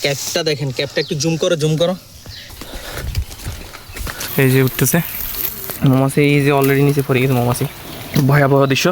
ক্যাপটা দেখেন, ক্যাপটা একটু জুম করো, জুম করো। এই যে উঠতেছে মৌমাছি, এই যে অলরেডি নিচে পড়ে গেছে মৌমাছি। ভয়াবহ দৃশ্য।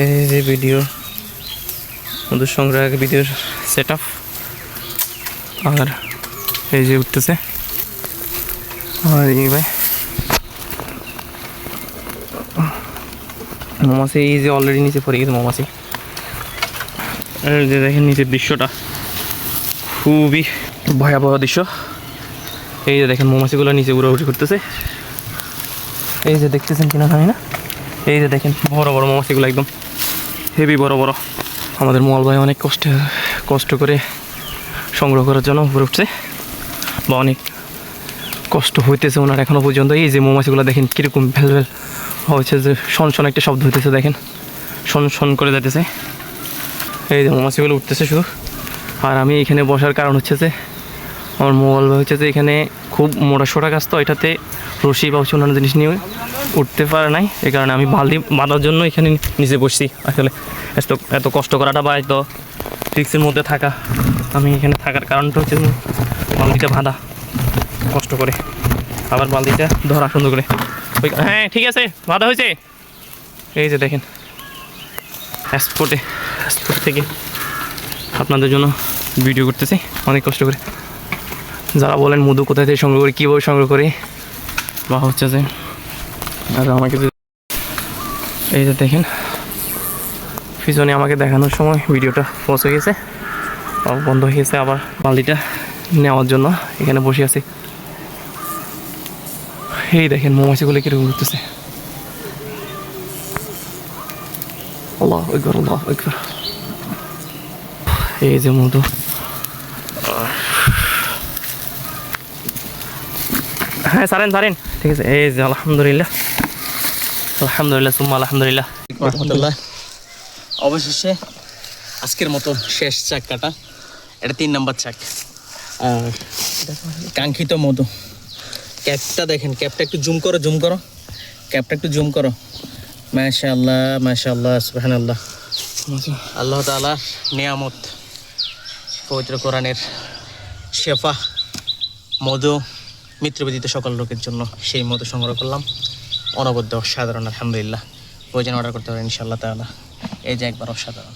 এই যে ভিডিও মধু সংগ্রহ ভিডিওর সেট আপ, আর এই যে উঠতেছে আর এই ভাই মৌমাছি, এই যে অলরেডি নিচে পড়ে গেছে মৌমাছি। এই যে দেখেন নিচের দৃশ্যটা খুবই ভয়াবহ দৃশ্য। এই যে দেখেন মৌমাছিগুলো নিচে উড়াউড়ি করতেছে। এই যে দেখতেছেন কিনা জানি না, এই যে দেখেন বড় বড় মৌমাছিগুলো একদম হেভি বড় বড়। আমাদের মল ভাই অনেক কষ্ট করে সংগ্রহ করার জন্য উপরে উঠছে, বা অনেক কষ্ট হইতেছে ওনার এখনও পর্যন্ত। এই যে মৌমাছিগুলো দেখেন কীরকম ভেল ভেল হচ্ছে, যে শন শন একটা শব্দ হইতেছে, দেখেন শন শন করে যাইতেছে। এই যে মৌমাছিগুলো উঠতেছে শুধু। আর আমি এখানে বসার কারণ হচ্ছে যে আমার মল ভাই হচ্ছে যে এখানে খুব মোটা সোটা গাছ, তো এটাতে রশি বা অন্যান্য জিনিস নিয়ে উঠতে পারে নাই, এই কারণে আমি বালতি বাঁধার জন্য এখানে নিচে বসছি। আসলে এত কষ্ট করাটা বা এত রিক্সের মধ্যে থাকা, আমি এখানে থাকার কারণটা হচ্ছে বালতিটা বাঁধা কষ্ট করে, আবার বালতিটা ধরা সুন্দর করে। হ্যাঁ ঠিক আছে, বাঁধা হয়েছে। এই যে দেখেন স্পট থেকে আপনাদের জন্য ভিডিও করতেছি অনেক কষ্ট করে। যারা বলেন মধু কোথায় থেকে সংগ্রহ করি, কীভাবে সংগ্রহ করি, বা হচ্ছে যে আর আমাকে এই যে দেখেন পিছনে আমাকে দেখানোর সময় ভিডিওটা পৌঁছে গেছে, বন্ধ হয়ে গেছে। আবার বালতিটা নেওয়ার জন্য এখানে বসে আছি। এই দেখেন মৌমাছিগুলো কিরকম ঘুরতেছে। আল্লাহু আকবার, আল্লাহু আকবার। এই যে মধু, হ্যাঁ সারেন সারেন, ঠিক আছে। এই যে আলহামদুলিল্লাহ, আলহামদুলিল্লাহ সুম্মা আলহামদুলিল্লাহ। অবশেষে আজকের মতো শেষ চাক কাটা, এটা 3 নম্বর চাক। আর কাঙ্ক্ষিত মধু। ক্যাপটা দেখেন, ক্যাপটা একটু জুম করো, জুম করো, ক্যাপটা একটু জুম করো। মাশাআল্লাহ, মাশাআল্লাহ, সুবহানাল্লাহ। আল্লাহ তাআলার নিয়ামত, পবিত্র কোরআনের শেফা মধু, মৃত্যুবিদিত সকল লোকের জন্য সেই মধু সংগ্রহ করলাম। অনবদ্য অসাধারণ, আলহামদুলিল্লাহ। প্রয়োজন অর্ডার করতে পারেন ইনশাআল্লাহ তাআলা। এই যে একবার অসাধারণ।